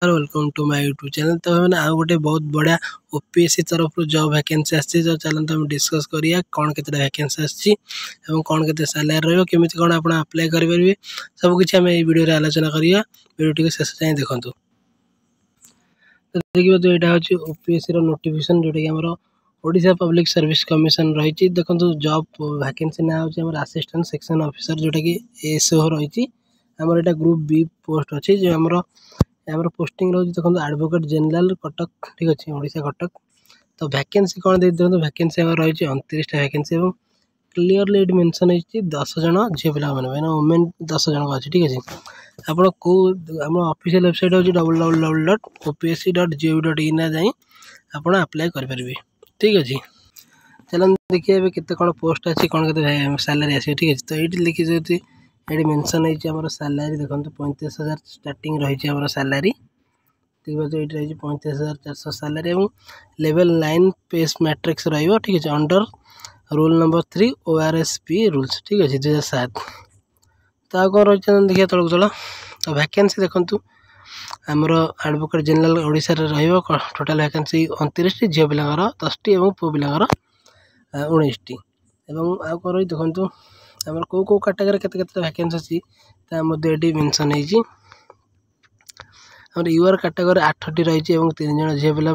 Welcome to my YouTube channel. तो मैंने आउ गोटे बहुत बढ़िया ओपीएससी तरफ जॉब वैकेंसी आसी चलते हम डिस्कस करिया कौन केते वैकेंसी आसी कौन केते सैलरी रहिबो केमिति कौन आपण अप्लाई करि परिबे सब किछि हम ए वीडियो रे आलोचना करिया। वीडियो टिके शेष जाय देखंतु। तो देखिबो तो एटा होछि ओपीएससी रो नोटिफिकेशन जोटा कि हमर ओडिशा पब्लिक सर्विस कमिशन रहिछि। देखंतु जॉब वैकेंसी ना होछि हमर असिस्टेंट सेक्शन ऑफिसर जोटा कि एसओ रहिछि। हमर एटा ग्रुप बी पोस्ट अछि जे हमर पोस्टिंग रही देखो एडवोकेट जनरल कटक ठीक अच्छे ओडिशा कटक। तो वैकेंसी कौन दे देखो वैकेंसी रही 29टा वैकेंसी और क्लीयरली ये मेंशन है 10 जन झील पिला मैंने वुमेन 10 जन अच्छे ठीक अच्छे। आप ऑफिशियल वेबसाइट हूँ www.opsc.gov.in जाए आप अप्लाई करेंगे ठीक अच्छे। चलो देखिए केते कौन पोस्ट अच्छी कौन के सैलरी आस ठीक अच्छे। तो ये लिखी ये मेंशन है सैलरी देखो 35,000 स्टार्टिंग रही है सैलरी ठीक है। ये रही 35,400 सैलरी और लेवल 9 पेस मैट्रिक्स रही ठीक है under rule number 3 ORSP rules ठीक अच्छे 2007। तो कौन रही देखिए तलक चल। तो वैकेंसी देखु आमर advocate general Odisha total vacancy 29टी झील पिला 10टी और पुओ पिला 19टी और कौन रही देखु आमर कौ कौ कैटेगरी केते वैकेंसी अच्छी ये मेंशन है। यूआर कैटेगरी 8टी रही 3 जन झील पिला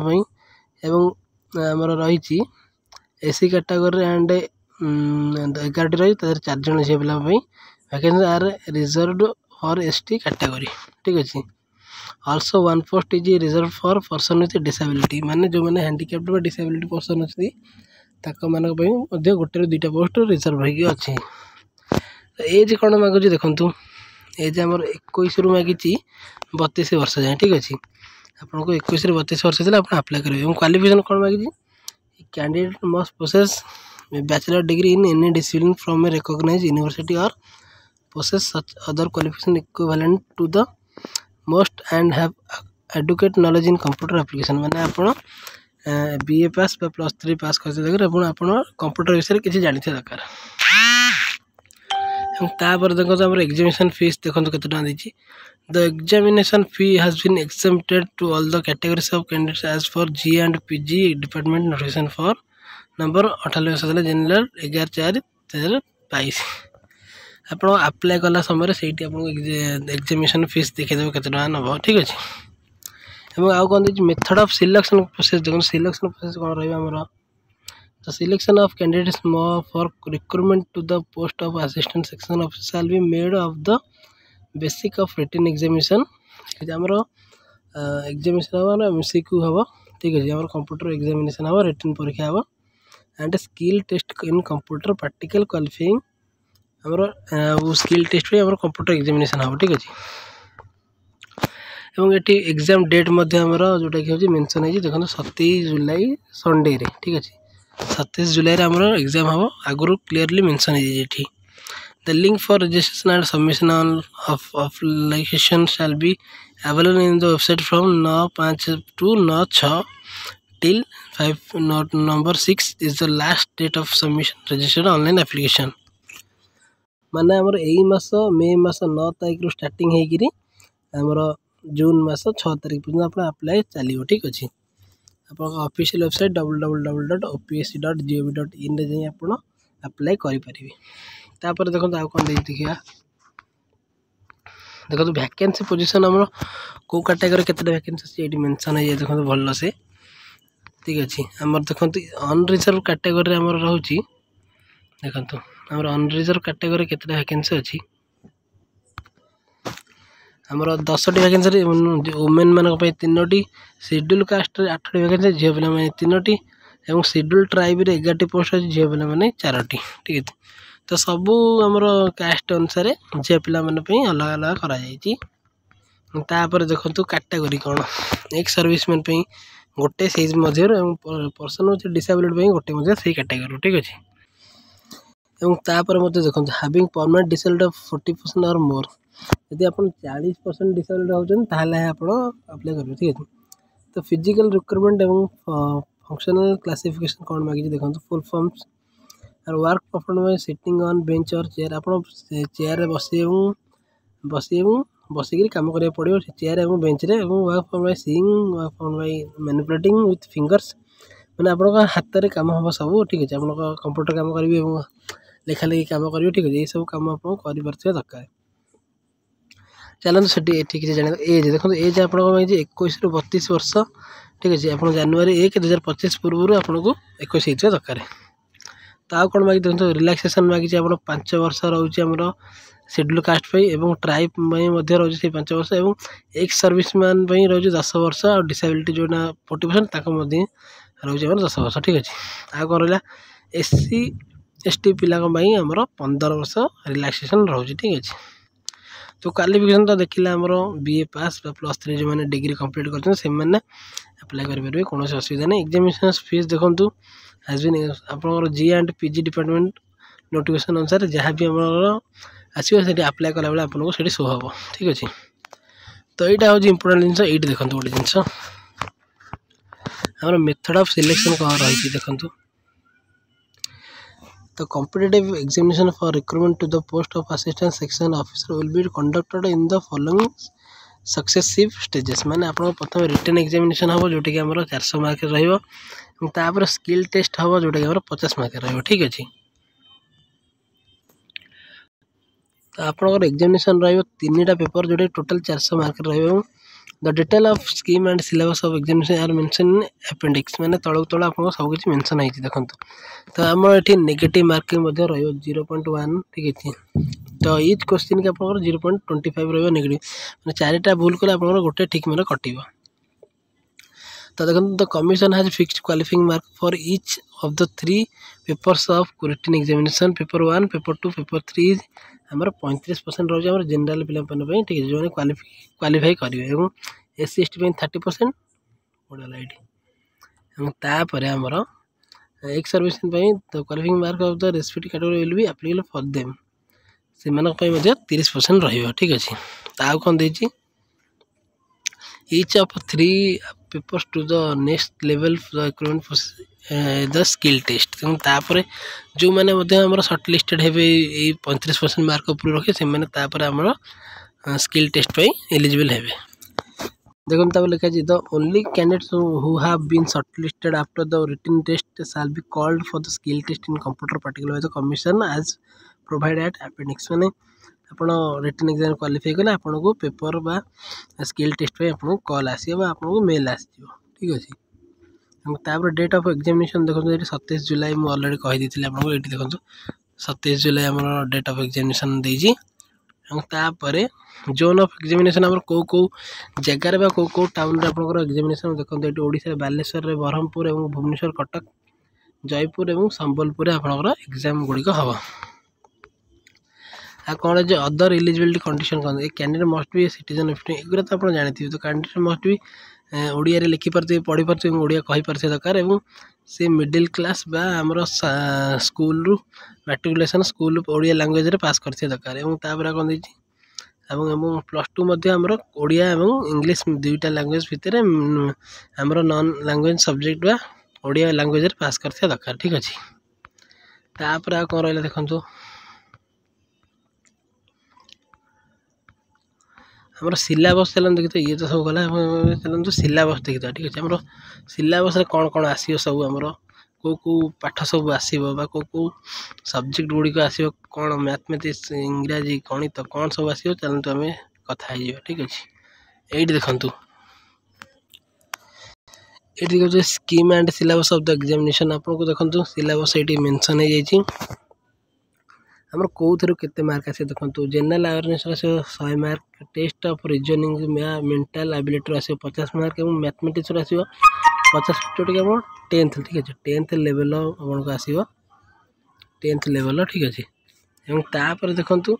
आमर रही एसी कैटेगरी एंड 11टी रही 4 जन झील पिला vacancy are reserved for ST category ठीक अच्छे। Also 1 post is reserve for person with disability माने जो मैंने हैंडिकैप्ड बा डिसेबिलिटी पर्सन अच्छी गोटे 2टा पोस्ट रिजर्व अच्छे। एज कौन मागुची देखु एज आमर 21 रु मागी 32 वर्ष जाए ठीक अच्छे। आपको 21 ରୁ 32 वर्ष आप अप्लाई करेंगे। क्वालिफिकेशन कौन मागी candidate must possess bachelor degree in any discipline from a recognised university और possess such other qualification equivalent to the most and have adequate knowledge in computer application माने आपण बीए पास +3 पास करते दरकार आपण कंप्यूटर विषय किसी जानते दरकार। तापर देखो आम एग्जामिनेशन फीस देखो के the examination fee has been accepted to all the categories of candidates as for G and PG department notification for number 98 general 11/4/2022। आप अप्लाई कला समय से एग्जामिनेशन फीस देखिए के नब ठीक अच्छे। आउ कौन मेथड ऑफ सिलेक्शन प्रोसेस देखो सिलेक्शन प्रोसेस कौन रहा The selection of candidates for recruitment to the post of assistant section officer shall be made of the basic of written examination आमर एग्जामिनेशन हम MCQ हम ठीक अच्छे। आम कंप्यूटर एग्जामिनेशन हम रिटन परीक्षा hmm and skill test in computer practical qualifying आमर skill test पे कंप्यूटर एग्जामिनेशन हम ठीक अच्छे। और ये एग्जाम डेट जोटा कि मेंशन है देखो 27 जुलाई संडे ठीक अच्छे 27 जुलाई आमर एग्जाम हम आगुरी क्लीयरली मेंशन है। The link for registration and submission of application shall be available in the website from 9/5 to 9/6 till 5 November 6 is the last date of submission registered online application माने आमर यही मास मे मास 9 तारीख रू स्टार्टिंग होगी आमर जून मास 6 तारीख पर्यटन आप अप्लाई चलो ठीक अच्छे। आप ऑफिशियल वेबसाइट www.opsc.gov.in जाए आप अप्लाई करेंगे। तापर देखो आउ कौन देखिए देखो वैकेंसी पोजीशन आम कौ कैटेगरी केते वैकेंसी ये मेंशन है देखो भल से ठीक अच्छे। आम देखो अनरिजर्व कैटेगरी आम रोचे देखो आम अनरिजर्व कैटेगरी केते वैकेंसी अच्छी आमर 10टी वैकेंसी वुमेन मान 3टी शेड्यूल कास्ट 8टी वैकेंसी झील पिला 3टी और शेड्यूल ट्राइब 11टी पोस्ट अच्छी झील पिला 4टी ठीक है। तो सबू आमर कास्ट अनुसार झील पिला अलग अलग कर देखो कैटेगरी कौन एक सर्विसमैन गोटे says Madhya person with disability गोटे से कैटेगरी ठीक अच्छे। और देखो हाविंग परमानेंट डिसेबिलिटी 40% और मोर यदि आप 40% डिसेबिलिटी होते आप अप्लाई करेंगे ठीक है। तो फिजिकल रिक्वायरमेंट और फंक्शनल क्लासिफिकेशन कौन मांगी देखो फुल फॉर्म्स और work perform sitting on bench और चेयर आप चेयर बस बसिक कम करा पड़ो चेयर और बेंच रे work from by seeing work from by manipulating with fingers मैंने आप हाथ में कम हम सब ठीक अच्छे आप कंप्यूटर कम करेंगे लेखा लेखि कम करेंगे ठीक अच्छे ये सब कम आप दरकार चलते से ठीक है जाना एज देखो एज आप 21 ରୁ 32 वर्ष ठीक अच्छे आप जनवरी 1 2025 पूर्व आपको 21 होता दरकार तो आउ कौन मागी देखो रिलैक्सेशन मागी आप 5 वर्ष रोचे आमर शेड्यूल कास्ट और ट्राइब रोचे 5 वर्ष और एक्स सर्विस मैन रोचे 10 वर्ष और डिसेबिलिटी जो 40% रोचे 10 वर्ष ठीक अच्छे आ कौन रहा एससी एसटी पिला आमर 15 वर्ष रिलैक्सेशन रोचे ठीक अच्छे तो क्वालिफिकेशन तो देखिला आमर बीए पास +3 जो मैंने डिग्री कंप्लीट करते अप्लाई करेंगे कौन असुविधा नहीं एग्जामिनेशन फीस देखूँ हैज बीन आप जी एंड पीजी डिपार्टमेंट नोटिफिकेशन अनुसार जहाँ भी आम आसो अप्लाई कला बेले आपको से शो हम ठीक अच्छे तो यहाँ हूँ इंपोर्टेंट जिन ये देखो गोटे जिन आम मेथड ऑफ सिलेक्शन कौन रही देखूँ The competitive examination for recruitment to the post of assistant section officer will be conducted in the following successive stages माने आप प्रथम रिटन एग्जामिनेशन हम जोटा कि 400 मार्क रहा स्किल टेस्ट हम जोटा कि 50 मार्क रहा ठीक अच्छे तो आप एग्जामिनेशन रहा पेपर जोटा टोटल 400 मार्क रहा the detail of scheme and syllabus of examination are mention in appendix माने तळक तळ आपको सब किछि मेंशन है देखो तो आम ये नेगेटिव मार्किंग 0.1 ठीक अच्छे तो इच क्वेश्चन के आप 0.25 रहा नेगेटिव मैंने 4टा भूल कले आप गोटे ठीक मेरे कटिव तो देखो the commission has fixed qualifying mark for each of the 3 papers of written examination paper 1 paper 2 paper 3 आमर 35% रोचे आम जेनराल पे ठीक है जो क्वालिफाई करेंगे एससी एसटी 30% बढ़िया ये तापर आमर ex service qualifying mark of the respective category will be applicable for them से 30% रही ठीक अच्छे तो कौन देती each of 3 papers to the next level recruitment for the skill test तापर जो मैंने आमर सर्ट लिस्टेड हे 35% मार्क ऊपर रखे से आमर स्किल टेस्ट पे एलिजिबल हे देखो लिखा the only candidates who have been short listed after the written test shall be called for the skill test in computer particular by the commission as provide at appendix माने आपण written exam qualify कले आपको paper बा skill test पे आपको call आसीबा आपको mail आसीबो ठीक अछि तापर डेट ऑफ एग्जामिनेशन देखो 27 जुलाई मु ऑलरेडी कहि दिथिले आपको एठी देखो 27 जुलाई हमर डेट ऑफ एग्जामिनेशन देजी तापर जोन ऑफ एग्जामिनेशन हमर को जगह रे को टाउन रे आपको एग्जामिनेशन देखो एठी ओडिसा बालेश्वर रे ब्रह्मपुर एवं भुवनेश्वर कटक जयपुर एवं संबलपुर आपको एग्जाम गुड़िक हम आ कौन जो अदर एलिजिबिलिटी कंडीशन कौन a candidate must be citizen of एगुरा तो आप जानते तो कैंडिडेट मस्ट बी ओडिया रे लिखि पारते पढ़ी पारते ओडिया कहि पारते दरकार एवं से मिडिल क्लास बा हमर स्कूल रु मैट्रिकुलेशन स्कूल ओडिया लैंग्वेज रे पास करते दरकार एवं तापर कौन देछि एवं +2 मध्ये हमर ओडिया एवं इंग्लिश दुईटा लैंग्वेज भितर हमर नॉन लैंग्वेज सब्जेक्ट बा ओडिया लैंग्वेज रे पास करते दरकार ठीक अछि तापर आ कौन रहला देखंतु हमारा सिलेबस चलन देखते ये तो सब गला चलन तो सिलेबस देखते ठीक अच्छे हमारा सिलेबस कौन कौन आसो सब आमर को पाठ सब आसो को सब्जेक्ट गुड़िक आसो कौन मैथमेटिक्स इंग्राजी गणित कौन सब आसो चलते आम कथा ठीक अच्छे ये देखु ये scheme and syllabus of the examination आपको देखो सिलेबस ये मेंशन हो जाइए आमर कौ केते मार्क आसे देखो general awareness 100 mark test of reasoning mental ability आसो 50 मार्क और मैथमेटिक्स आसो 50 जोटा कि 10th ठीक अच्छे 10th लेवल आपको आसो 10th लेवल ठीक अच्छे और तापर देखु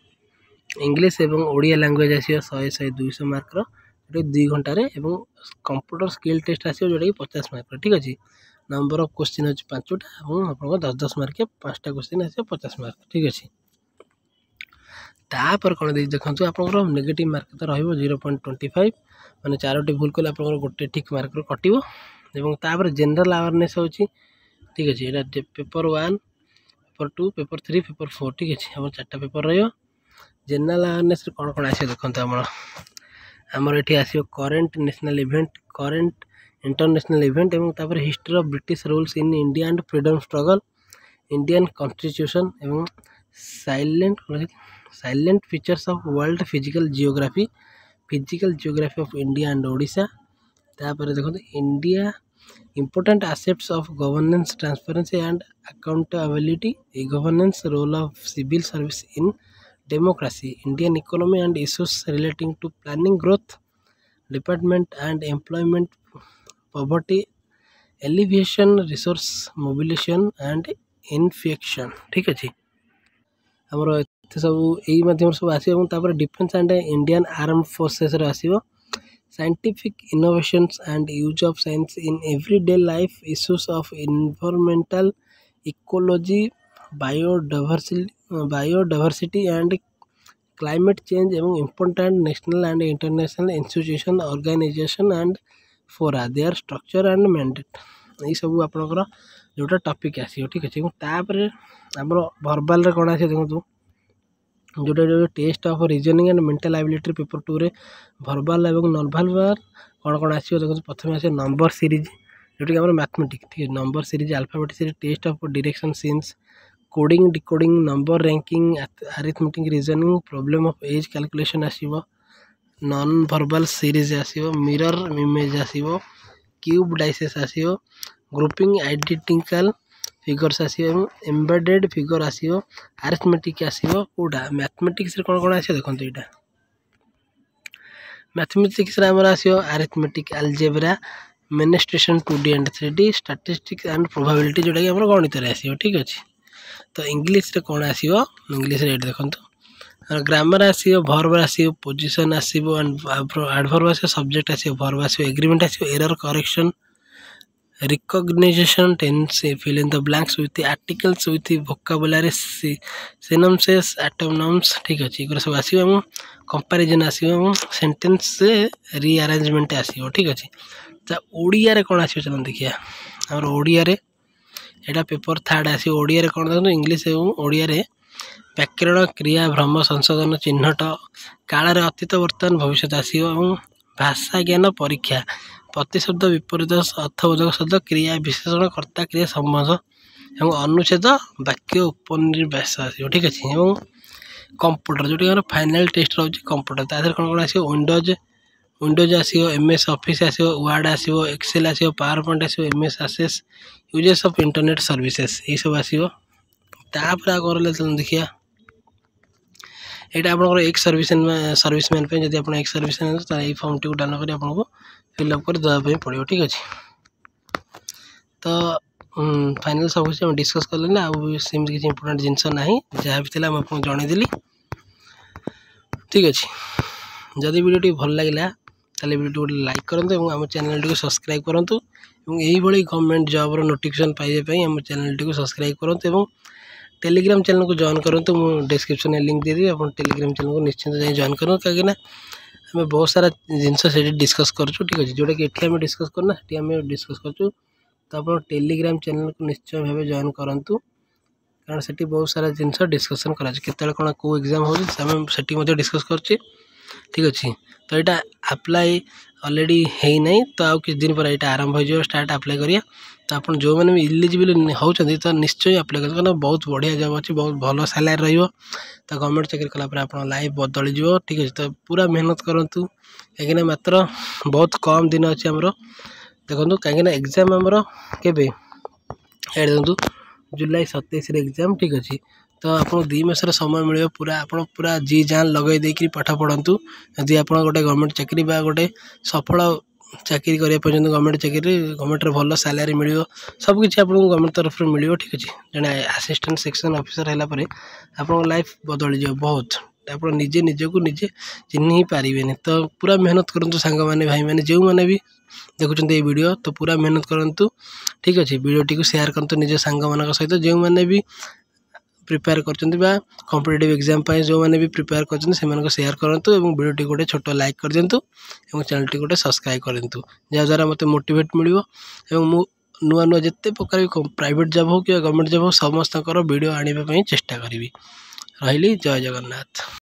इंग्लिश और ओडिया लैंग्वेज आसो 100 200 मार्क जो 2 घंटे और कंप्यूटर स्किल टेस्ट आसो जोटा कि 50 मार्क ठीक अच्छे नंबर ऑफ क्वेश्चन अच्छे 5टा और आपको 10 मार्क 5टा क्वेश्चन आसो 50 मार्क ठीक अच्छे तापर कौन देखो आप नेगेटिव मार्क तो रही 0.25 माने 4टी भूल कले आप गोटे ठीक मार्क कटो और जनरल अवेयरनेस हो ठीक अच्छे यहाँ पेपर 1 पेपर 2 पेपर 3 पेपर 4 ठीक अच्छे हम 4टा पेपर रही जनरल अवेयरनेस कौन कौन आस देखो आमर ये आसो current national event current international event एवं तापर history of British rules in India and freedom struggle Indian constitution एवं salient features of world physical geography of India and Odisha तापर देखो India important aspects of governance transparency and accountability a governance role of civil service in democracy Indian economy and issues relating to planning growth department and employment poverty alleviation resource mobilization and infection ठीक अच्छे आमर एत सब यही मध्यम सब आसपर defence and Indian arm forces आसो scientific innovations and use of science in everyday life issues of environmental ecology biodiversity and climate change एवं important national and international institution organization and fora their structure and mandate ये सब आपनकर जोटा topic आसी ठीक अच्छे तापर आमर भर्बाल कौन आस देखो जोटा test of reasoning and mental ability paper 2 रे भर्बाल एवं नॉन भर्बाल कौन कौन आसो देखो प्रथम आस नंबर सीरीज जोटा कि मैथमेटिक्स ठीक है number series alphabet series test of direction sense coding decoding number ranking arithmetic reasoning problem of age calculation आसो नॉन भर्बाल सीरीज आसो मिरर इमेज आसो क्यूब डाइसेस आसो ग्रुपिंग आइडेंटिकल फिगर्स आसो embedded figure आसो arithmetic आसो कोटा mathematics कौन कौन आसो देखो यहाँ मैथमेटिक्स आमर आसो arithmetic algebra mensuration 2D and 3D statistics and probability जोटा कि गणित आसो ठीक अच्छे तो इंग्लीश कौन आसो इंग्लीश ये देखो ग्रामर आसो भर्ब आसो पोजिशन आसो एडवर्ब आसो सब्जेक्ट आसो भर्ब आसो एग्रीमेंट आसो error correction recognition tense fill in the blanks with the articles with the vocabulary synonyms antonyms ठीक अच्छे ये सब आसो कंपैरिजन आसो सेंटेंस रीअरेंजमेंट आसो ठीक अच्छे तो ओडिया रे कौन आसो चलो देखिए और ओडिया रे एटा पेपर 3 आसो ओडिया रे कौन देखो इंग्लिश एवं ओडिया रे व्याकरण क्रिया भ्रम संशोधन चिन्हट काल अतीत वर्तमान भविष्य आसो भाषा ज्ञान परीक्षा प्रतिशब्द विपरीत अर्थबोधक शब्द क्रिया विशेषण कर्ता क्रिया संबंध एवं अनुच्छेद वाक्य उपनिर्वास आसो ठीक अच्छे और कंप्यूटर जोटा फाइनल टेस्ट रोचे कंप्यूटर तादेह कौन कौन आसो विंडोज आसो MS ऑफिस आसो वर्ड आसो एक्सेल आसो पावर पॉइंट आसो MS Access uses of internet services ये सब आसो तापर आगे देखिए यहाँ आप एक सर्विसमैन पे जब आप एक सर्विसमैन तो ये फॉर्म टी डाउनलोड कर आपको फिलअप कर देवाई पड़ो ठीक अच्छे तो फाइनल सब कुछ डिस्कस कले ना आमती किसी इंपोर्टाट जिनस ना जहाँ भी थी मुझे जनईदेली ठीक अच्छे जदि वीडियो भल लगे ताले वीडियो गोटे लाइक करूँ और आम चैनल टी सब्सक्राइब करूँ और यही गवर्नमेंट जॉब नोटिफिकेशन पाइबा आम चैनल टी सब्सक्राइब करूँ टेलीग्राम चैनल को जॉइन करूँ मुझे डिस्क्रिप्शन में लिंक देदेवी आप टेलीग्राम चैनल को निश्चिंत जाए जॉइन करूँ कहीं आम बहुत सारा जिनस डिस्कस करूँ ठीक अच्छे जोटा कि ये डिस्कस करना से डिस्कस करूँ तो आप टेलीग्राम चैनल को निश्चय भाव जॉइन करूँ कारण से बहुत सारा जिनस डिस्कसन कर कौन कौ एग्जाम हो डिस्कस कर ठीक अच्छे तो यहाँ अप्लाई ऑलरेडी है नहीं तो आउ किस दिन पर यहाँ आरंभ हो स्टार्ट अप्लाई करिए तो आप जो मैंने भी इलिजिबल होती तो निश्चय अप्लाई कर कारण बहुत बढ़िया जॉब अच्छी बहुत भल सैलरी रही तो गवर्नमेंट चाकरी कलापर आप लाइफ बदल जाव ठीक अच्छे तो पूरा मेहनत करूँ कहीं मात्र बहुत कम दिन अच्छे आमर देखो कहीं एग्जाम आमर के देखो जुलाई 27 एग्जाम ठीक अच्छे तो आपको 2 मासर समय मिले पूरा आप पूरा जी जान लगे देकर पाठ पढ़ु यदि आप गोटे गवर्नमेंट चाकरी गोटे सफल चाकरी करने पर्यटन गवर्नमेंट चाकरी गवर्नमेंट भल सैलरी मिल सबकि आपको गवर्नमेंट तरफ मिल ठीक अच्छे जड़े असिस्टेंट सेक्शन ऑफिसर है आप लाइफ बदल जाए बहुत आप निजे निजक निजे चिन्ह ही पारे तो पूरा मेहनत करूँ सांग मैंने भाई मैंने जो मैंने भी देखुं ये वीडियो तो पूरा मेहनत करूँ ठीक अच्छे वीडियोटी को शेयर करूँ निज सांग मान सहित जो मैंने भी प्रिपेयर कर कॉम्पिटिटिव एग्जाम जो मैंने भी प्रिपेयर कर शेयर करूँ और वीडियोटी गोटे छोट लाइक कर दिंतु और चैनल टी गोटे सब्सक्राइब कर दिंतु जहाँद्वारा मत मोटिवेट मिल नुआ नुआ जिते प्रकार प्राइवेट जॉब हो कि गवर्नमेंट जॉब हो समस्त वीडियो आने चेष्टा करी रही जय जगन्नाथ।